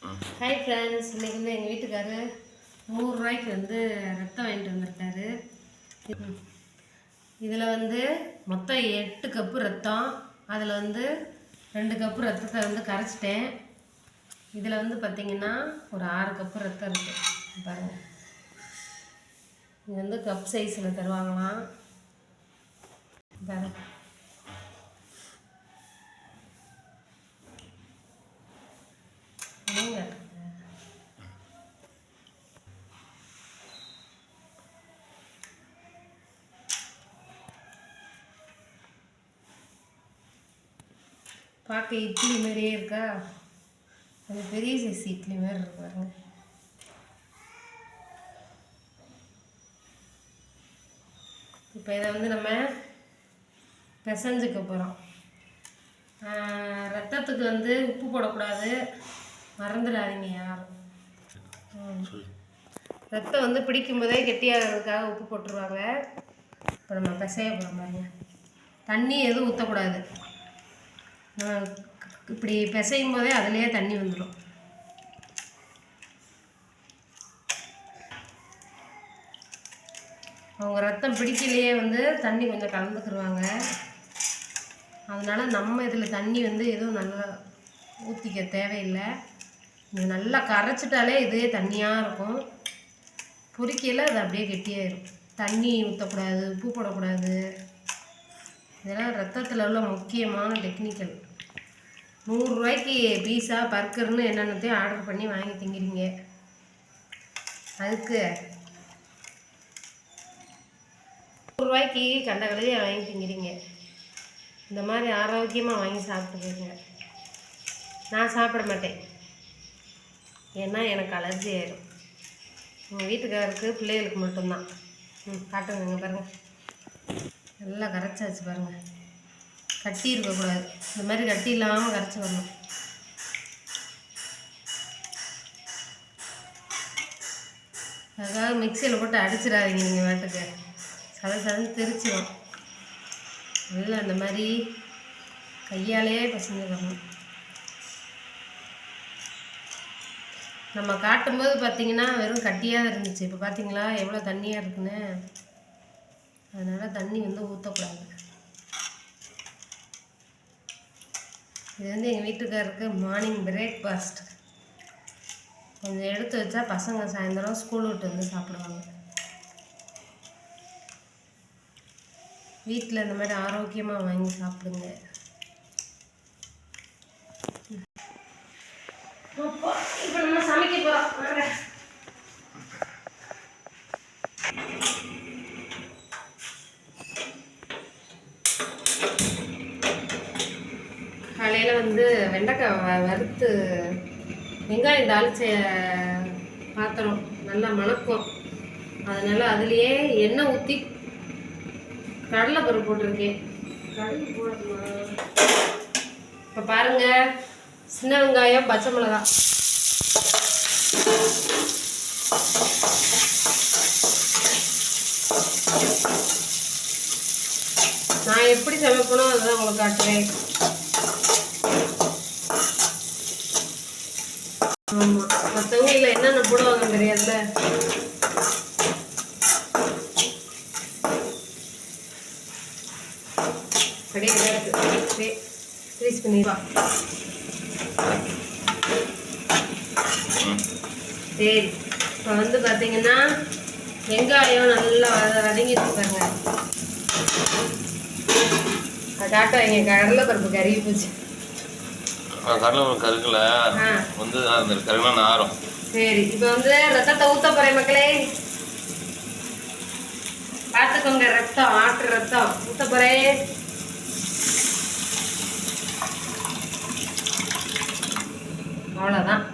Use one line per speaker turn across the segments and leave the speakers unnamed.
Hi friends, இன்றைக்கி வந்து எங்கள் வீட்டுக்காரர் 100 ரூபாய்க்கு வந்து ரத்தம் வாங்கிட்டு வந்திருக்காரு. இதில் வந்து மொத்தம் 8 கப்பு ரத்தம். அதில் வந்து 2 கப்பு ரத்தத்தை வந்து கரைச்சிட்டேன். இதில் வந்து பார்த்திங்கன்னா ஒரு 6 கப்பு ரத்தம் இருக்குது பாருங்கள். இது வந்து கப் சைஸில் தருவாங்களாம் பாருங்கள். பார்க்க இட்லி மாதிரியே இருக்கா, அது பெரிய சைஸ் இட்லி மாதிரி இருக்கு பாருங்க. இப்போ இதை வந்து நம்ம பிசைஞ்சுக்க போகிறோம். ரத்தத்துக்கு வந்து உப்பு போடக்கூடாது, மறந்துடாதீங்க யாரும். ரத்தம் வந்து பிடிக்கும் போதே கெட்டியாகிறதுக்காக உப்பு போட்டுருவாங்க. இப்போ நம்ம பிசைய போகிறோம் பாருங்க. தண்ணி எதுவும் ஊற்றக்கூடாது. இப்படி பிசையும் போதே அதுலேயே தண்ணி வந்துடும். அவங்க ரத்தம் பிடிக்கலையே வந்து தண்ணி கொஞ்சம் கலந்துக்கிடுவாங்க. அதனால் நம்ம இதில் தண்ணி வந்து எதுவும் நல்லா ஊற்றிக்க தேவையில்லை. இது நல்லா கரைச்சிட்டாலே இதே தண்ணியாக இருக்கும். பொரிக்கையில் அது அப்படியே கெட்டியாயிடும். தண்ணி ஊற்றக்கூடாது, உப்பு போடக்கூடாது. இதெல்லாம் ரத்தத்தில் உள்ள முக்கியமான டெக்னிக்கல். 100 ரூபாய்க்கு பீஸா பர்கர்னு என்னென்னத்தையும் ஆர்டர் பண்ணி வாங்கி திங்கிறீங்க. அதுக்கு 100 ரூபாய்க்கு கண்ட கழுதையை வாங்கி திங்கிறீங்க. இந்த மாதிரி ஆரோக்கியமாக வாங்கி சாப்பிட்டு போயிருங்க. நான் சாப்பிட மாட்டேன், ஏன்னா எனக்கு அலர்ஜி ஆயிடும். எங்கள் வீட்டுக்காரருக்கு பிள்ளைகளுக்கு மட்டும்தான். காட்டுங்க பாருங்கள், நல்லா கரைச்சாச்சு பாருங்கள். கட்டி இருக்கக்கூடாது, இந்த மாதிரி கட்டி இல்லாமல் கரைச்சி வரணும். அதுக்காக மிக்சியில் போட்டு அடிச்சிடாதீங்க. நீங்கள் வாட்டுக்கு சதன்னு தெரிச்சிடும். நல்லா இந்த மாதிரி கையாலேயே பசங்க வரணும். நம்ம காட்டும்போது பார்த்திங்கன்னா வெறும் கட்டியாக இருந்துச்சு. இப்போ பார்த்திங்களா எவ்வளோ தண்ணியாக இருக்குன்னு. அதனால் தண்ணி வந்து ஊற்றக்கூடாது. இது வந்து எங்கள் வீட்டுக்காரருக்கு மார்னிங் பிரேக்ஃபாஸ்ட். கொஞ்சம் எடுத்து வச்சா பசங்க சாயந்தரம் ஸ்கூல் விட்டு வந்து சாப்பிடுவாங்க. வீட்டில் இந்த மாதிரி ஆரோக்கியமாக வாங்கி சாப்பிடுங்க. இப்போ நம்ம சமைக்க போகிறோம். காலையில் வந்து வெண்டைக்காய் வறுத்து வெங்காயம் தாளிச்ச பாத்திரம் நல்லா மணக்கும். அதனால் அதுலேயே எண்ணெய் ஊற்றி கடலைப்பருப்பு போட்டிருக்கேன். கடலை போடணும். இப்போ பாருங்கள், சின்ன வெங்காயம், பச்சை மிளகாய். நான் எப்படி சமைக்கணும் அதுதான் உங்களுக்கு காட்டுறேன். ஆமாம், மற்றவங்க இல்லை என்னென்ன போடுவாங்கன்னு தெரியாதுல்ல. அப்படியே இருக்கு, ஃப்ரீஸ் பண்ணிடுவா. சரி, இப்போ வந்து பார்த்தீங்கன்னா வெங்காயம் நல்லா வதங்கிட்டு பாருங்க. அது காட்டுவாங்க. கடலைப்பருப்பு கருகி போச்சு.
கடலைப்பருப்பு கருகல வந்து அந்த கருகுனா நாரும்.
சரி, இப்போ வந்து ரத்தத்தை ஊற்ற போகிறேன் மக்களே. பார்த்துக்கோங்க, ரத்தம் ஆட்டு ரத்தம் ஊற்ற போகிறேன். அவ்வளோதான்.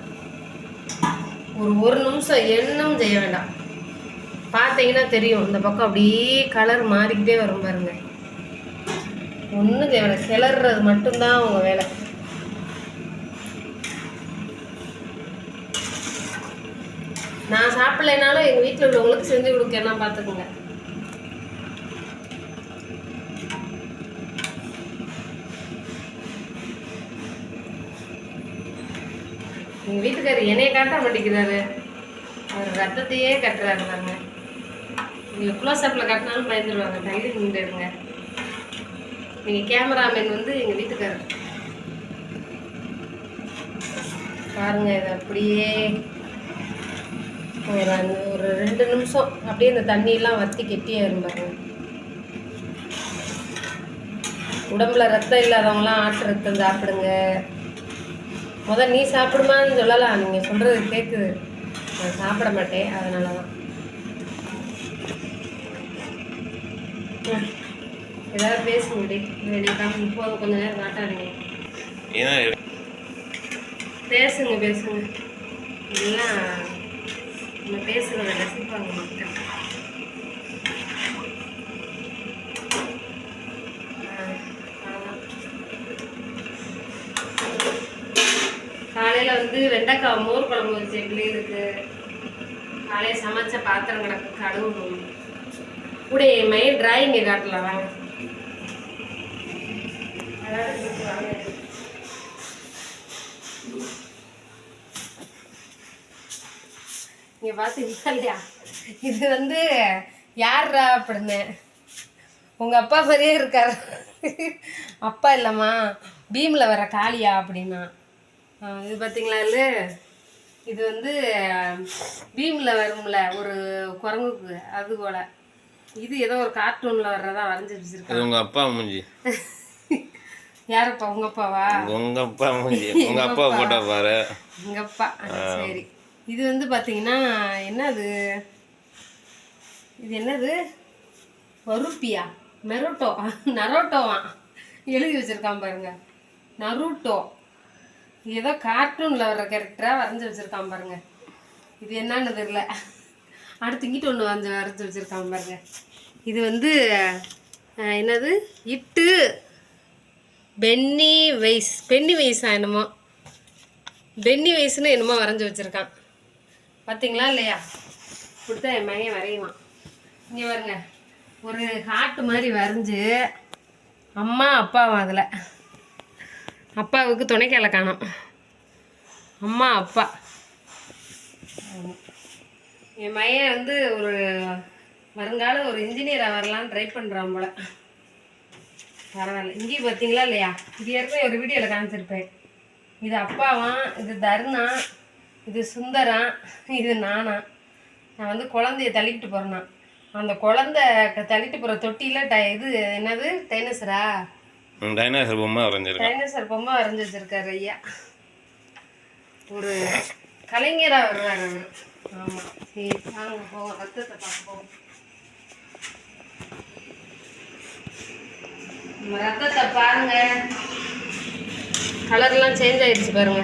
ஒரு நிமிஷம் எண்ணம் செய்ய வேண்டாம். பார்த்தீங்கன்னா தெரியும், இந்த பக்கம் அப்படியே கலர் மாறிக்கிட்டே வரும் பாருங்க. ஒன்றும் தேவை, கிளறது மட்டும்தான் அவங்க வேலை. நான் சாப்பிடலைனாலும் எங்கள் வீட்டில் உள்ளவங்களுக்கு செஞ்சு கொடுக்கலாம், பார்த்துக்குங்க. எங்கள் வீட்டுக்காரர் என்னைய காட்ட மாட்டேங்கிறாரு, அவர் ரத்தத்தையே கட்டுறாரு பாருங்க. நீங்கள் க்ளோஸ்அப்பில் கட்டினாலும் பயந்துருவாங்க, தைரி நின்றுடுங்க. நீங்கள் கேமராமேன் வந்து எங்கள் வீட்டுக்காரர் பாருங்க. இதை அப்படியே ஒரு 2 நிமிஷம் அப்படியே இந்த தண்ணியெல்லாம் வற்றி கெட்டியாக பாருங்க. உடம்புல ரத்தம் இல்லாதவங்களாம் ஆட்டு ரத்தம் சாப்பிடுங்க. நீ சாப்பிடுமான்னு சொல்லலாம், நீங்கள் சொல்கிறது கேட்குது. நான் சாப்பிட மாட்டேன், அதனால தான். ஏதாவது பேசுங்க இப்படி இப்போது கொஞ்சம் நேரம் காட்டாதீங்க. பேசுங்க பேசுங்க, எல்லாம் நம்ம பேசுகிறத ரசிப்பாங்க மக்கள். காலையில் வந்து வெண்டைக்காய் மோர் குழம்பு வச்சு எப்படி இருக்கு. காலையில் சமைச்ச பாத்திரம் கிடக்கு, கழுவணும். கூட என் மைண்ட் டிராயிங்கை காட்டலாம் வாங்க. இங்கே பார்த்தீங்களா இல்லையா, இது வந்து யார்ரா அப்படின்னு உங்கள் அப்பா மாதிரியே இருக்கார். அப்பா இல்லைம்மா, பீமில் வர காளியா அப்படின்னா. இது பார்த்தீங்களா இல்லை, இது வந்து பீமில் வரும்ல ஒரு குரங்குக்கு, அது போல். இது ஏதோ ஒரு கார்ட்டூனில் வர்றதா வரைஞ்சி வச்சுருக்காங்க.
உங்கள் அப்பா மூஞ்சி.
யாரப்பா, உங்கள் அப்பாவா?
உங்கள் அப்பா மூஞ்சி, உங்கள் அப்பா போட்டோ பாரு.
எங்கள் அப்பா. சரி, இது வந்து பார்த்தீங்கன்னா என்னது, இது என்னது, வறுப்பியா மெரோட்டோ நரோட்டோவா எழுதி வச்சுருக்கான் பாருங்க. நருட்டோ ஏதோ கார்ட்டூனில் வர்ற கேரக்டராக வரைஞ்சி வச்சுருக்கான் பாருங்க. இது என்னன்னு தெரியல. அடுத்து இங்கிட்டு ஒன்று வரைஞ்சி வச்சுருக்கான் பாருங்க. இது வந்து என்னது, இட்டு பென்னி வைஸா என்னமோ, பென்னி வைஸ்னு என்னமோ வரைஞ்சி வச்சுருக்கான். பார்த்தீங்களா இல்லையா, இப்படித்தான் என் மையம் வரையுவான். இங்கே பாருங்க, ஒரு ஹார்ட் மாதிரி வரைஞ்சி அம்மா அப்பாவும், அதில் அப்பாவுக்கு துணைக்கால காணோம், அம்மா அப்பா. என் மையன் வந்து ஒரு வருங்கால ஒரு இன்ஜினியராக வரலான்னு ட்ரை பண்ணுறான் போல. பரவாயில்ல. இங்கேயும் பார்த்தீங்களா இல்லையா, இது ஏற்கனவே ஒரு வீடியோவில் காமிச்சிருப்பேன். இது அப்பாவான், இது தருணா, இது சுந்தரா, இது நானா. நான் வந்து குழந்தைய தள்ளிக்கிட்டு போகிறேன்னா, அந்த குழந்தை தள்ளிட்டு போகிற தொட்டியில் இது என்னது, டைனோசரா,
டைனோசர் பொம்மை வரைஞ்சிருக்கேன்.
டைனோசர் பொம்மை வரைஞ்சி வச்சுருக்காரு ஐயா. ஒரு கலைஞராக வருவார் அவர். ஆமாம். சரி வாங்க போவோம், ரத்தத்தை பார்க்க போவோம். நம்ம ரத்தத்தை பாருங்க, கலர்லாம் சேஞ்ச் ஆயிடுச்சு பாருங்க.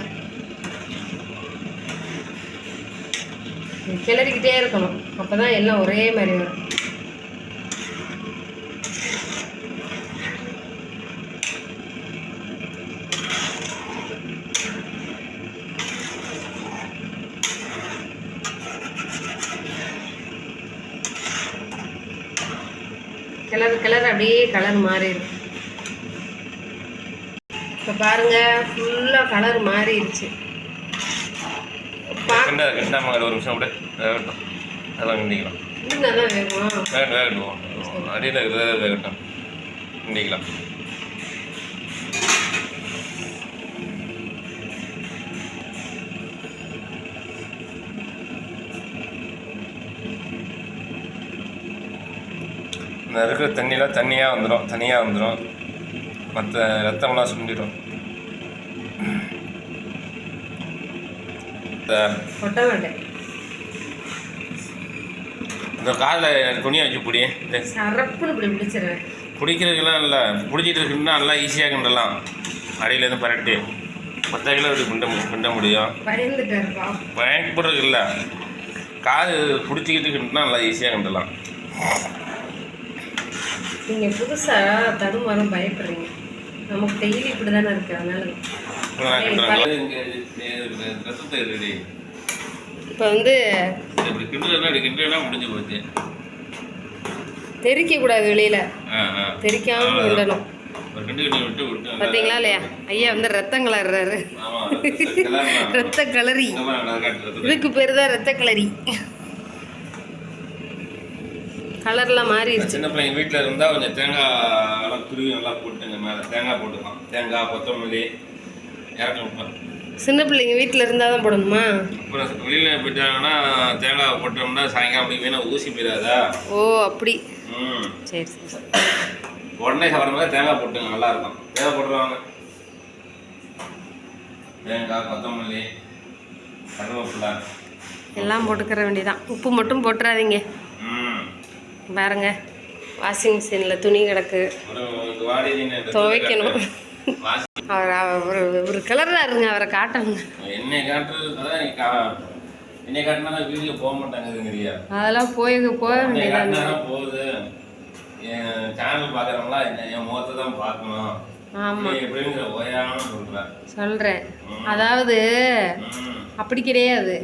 கிளறிக்கிட்டே இருக்கணும், அப்போ தான் எல்லாம் ஒரே மாதிரி வரும். கிளறு அப்படியே கலர் மாறிடும். இப்போ பாருங்க, ஃபுல்லாக கலர் மாறிடுச்சு.
ஒரு நிமிஷம் கூட வேகட்டும், அதெல்லாம் கிண்டிக்கலாம்.
இன்னும் தான் வேணுமா?
வேகட்டும், அடியில் இருக்கிறத வேகட்டும், கிண்டிக்கலாம். இந்த இருக்கிற தண்ணியெலாம் தனியாக வந்துடும், மற்ற ரத்தம்லாம் சுண்டிடும். இந்த காலில் துணியை வச்சு பிடி, பிடிக்கிறதுக்கெல்லாம் இல்லை, பிடிச்சிட்டு இருக்குன்னா நல்லா ஈஸியாக கிண்டலாம். அடியிலேருந்து பரட்டி 10 கிலோ கிண்ட முடியும். பயப்படுறதுக்கு இல்லை, கால் பிடிச்சிக்கிட்டு கிண்டனா நல்லா ஈஸியாக கிண்டலாம்.
நீங்கள் புதுசாக தடுமாறும் பயப்படுறீங்க, நமக்கு டெய்லி இப்படி தானே இருக்கு. அதனால இப்போ வந்து
முடிஞ்சு போச்சு.
தெரிக்க கூடாது, வெளியில தெரிக்காம விடணும்.
ஒரு கிண்டு கிண்டி விட்டு விட்டு
பார்த்தீங்களா இல்லையா? ஐயா வந்து ரத்தம் கலர்றாரு.
ஆமாம் கலர்
ரத்த கலரி.
காட்டுறது
இதுக்கு பேர் தான் ரத்த கலரி. கலர்லாம் மாறிடுச்சு.
சின்ன பிள்ளைங்க வீட்டில் இருந்தால் கொஞ்சம் தேங்காய் துருவி நல்லா போட்டுங்க. மேலே தேங்காய் போட்டுக்கலாம். தேங்காய் கொத்தமல்லி இறக்க விட்டோம்.
சின்ன பிள்ளைங்க வீட்டில் இருந்தால் தான் போடணுமா?
அப்புறம் வெளியில் போயிட்டாங்கன்னா தேங்காய் போட்டோம்னா சாயங்காலம் வேணா ஊசி போயிடாதா?
ஓ அப்படி.
ம்
சரி சரி.
உடனே சாப்பிட்ற மாதிரி தேங்காய் போட்டுங்க, நல்லாயிருக்கும். தேங்காய் போட்டுருவாங்க. தேங்காய் கொத்தமல்லி கருவேப்பிலை
எல்லாம் போட்டுக்கிற வேண்டியதான். உப்பு மட்டும் போட்டுறாதீங்க.
ம்
பாருங்க, வாஷிங் மிஷினில் துணி கிடக்கு,
ஒரு வாடி
துவைக்கணும். அவர் ஒரு கலராக இருங்க, அவரை காட்டணுங்க.
என்னை காட்டுறது அதான் என்னை காட்டினா தான் வீடியோ போக மாட்டாங்குதுங்கிறியா?
அதெல்லாம் போக வேண்டியதான்.
போகுது. என் சேனல் பார்க்குறவங்களா என் முகத்தை தான் பார்க்கணும்.
ஆமாம்
எப்படிங்கிற ஓயாமல்
சொல்கிறேன். அதாவது அப்படி கிடையாது.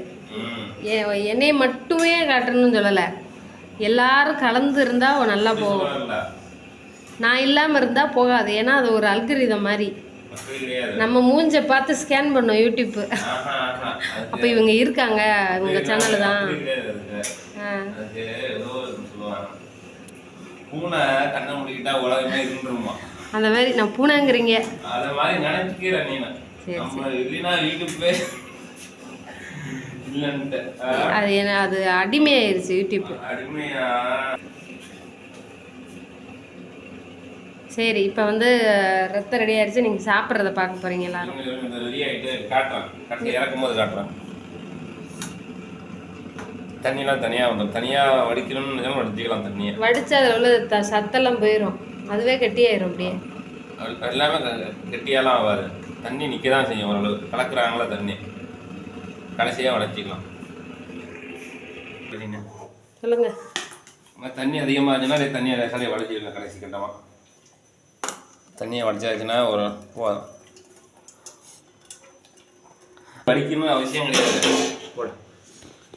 என்னைய மட்டுமே காட்டணும்னு சொல்லலை, எல்லாரும் கலந்து இருந்தால் நல்லா போகும். நான் இல்லாமல் இருந்தால் போகாது. ஏன்னா அது ஒரு அல்கரிதம் மாதிரி. நம்ம மூஞ்சை பார்த்து ஸ்கேன் பண்ணோம் யூடியூப்பு. அப்போ இவங்க இருக்காங்க, இவங்க சேனல் தான்.
பூனை கண்ணை முடிக்கிட்டா உலகமே இருந்துருமா?
அந்த மாதிரி நான் பூனைங்கிறீங்க.
அதை மாதிரி நினைச்சுக்கிறேன் நீ. நம்ம இல்லைன்னா யூடியூப்பே இல்லைன்ட்டு
அது என்ன, அது அடிமையாயிருச்சு யூடியூப்.
அடிமையா?
சரி, இப்போ வந்து ரத்தம் ரெடி ஆயிடுச்சு. நீங்கள் சாப்பிட்றத பார்க்க போகிறீங்க எல்லாரும்.
ரெடி ஆகிட்டு காட்டுறேன். கட்டி இறக்கும் போது காட்டுறேன். தண்ணியெலாம் தனியாக வந்துடும். தனியாக வடிக்கணும்னு வடிச்சிக்கலாம். தண்ணியை
வடித்தா அதில் உள்ள சத்தெல்லாம் போயிடும், அதுவே கெட்டியாயிரும். அப்படியே
எல்லாமே கெட்டியாலாம் ஆகாது. தண்ணி நிற்க தான் செய்யும். ஓரளவுக்கு கலக்குறாங்களா தண்ணி, கடைசியாக வடிச்சிக்கலாம்.
சொல்லுங்க.
தண்ணி அதிகமாக இருந்துச்சுன்னா தண்ணியை லேசாலே வடிச்சிருக்கேன். கடைசி கட்டமாக தண்ணியை வடிச்சாச்சுன்னா ஒரு வடிக்கணும்னு அவசியம் கிடையாது.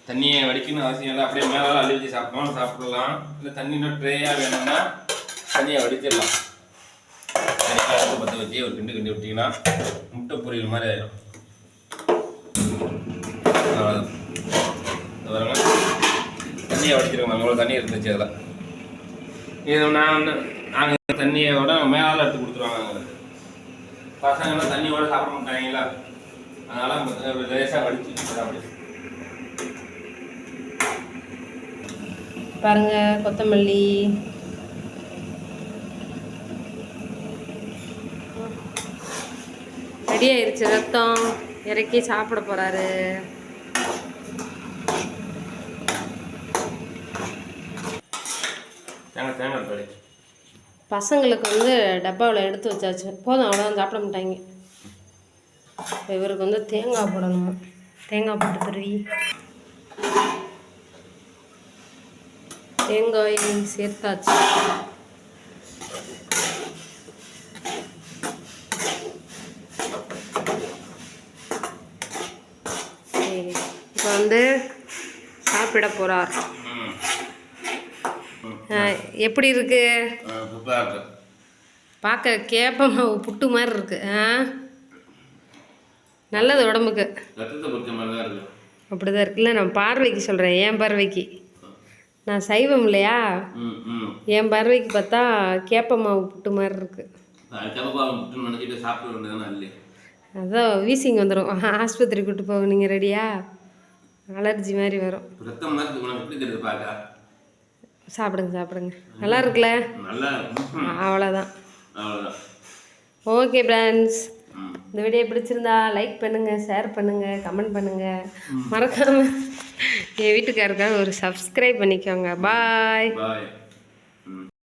தண்ணியை வடிக்கணும் அவசியம் இல்லை. அப்படியே மேலே அள்ளி வச்சு சாப்பிடலாம். இல்லை தண்ணி இன்னும் ட்ரேயாக வேணும்னா தண்ணியை வடிச்சிடலாம். தனியாக பற்ற வச்சு ஒரு கிண்டு கிண்டி விட்டிங்கன்னா முட்டை பொரியல் மாதிரி ஆயிடும். அவ்வளோதான். பாருங்க, தண்ணியை வடிச்சிருக்கோம். நம்மளோட தண்ணி இருந்துச்சு அதில். இது நாங்கள் தண்ணியோட மேலே எடுத்து கொடுத்துருவாங்க எங்களுக்கு. பசங்கள்லாம் தண்ணியோட சாப்பிட மாட்டாங்களா, அதனால் லேசாக வடிச்சு சாப்பிடு.
பாருங்க, கொத்தமல்லி, ரெடி ஆயிடுச்சு. ரத்தம் இறக்கி சாப்பிட போறாரு. பசங்களுக்கு வந்து டப்பாவில் எடுத்து வச்சாச்சு. போதும், அவ்வளோதான், சாப்பிட மாட்டாங்க. இவருக்கு வந்து தேங்காய் போடணும். தேங்காய் போட்டு துருவி தேங்காய் சேர்த்தாச்சு. சரி, இப்போ வந்து சாப்பிட போகிறார். எப்படி இருக்கு? பார்க்க கேப்ப மாவு புட்டு மாதிரி இருக்கு. நல்லது உடம்புக்கு. அப்படிதான் இருக்குல்ல. நான் பார்வைக்கு சொல்கிறேன், என் பார்வைக்கு. நான் சைவம் இல்லையா, என் பார்வைக்கு பார்த்தா கேப்ப மாவு புட்டு மாதிரி இருக்கு. அதான் வீசிங் வந்துடும். ஆஸ்பத்திரி கூட்டு போக. நீங்கள் ரெடியா? அலர்ஜி மாதிரி வரும். சாப்பிடுங்க சாப்பிடுங்க, நல்லா இருக்குல்ல? அவ்வளோதான். ஓகே ஃப்ரெண்ட்ஸ், இந்த வீடியோ பிடிச்சிருந்தா லைக் பண்ணுங்கள், ஷேர் பண்ணுங்கள், கமெண்ட் பண்ணுங்கள். மறக்காமல் என் வீட்டுக்காருக்காக ஒரு சப்ஸ்கிரைப் பண்ணிக்கோங்க. பாய்.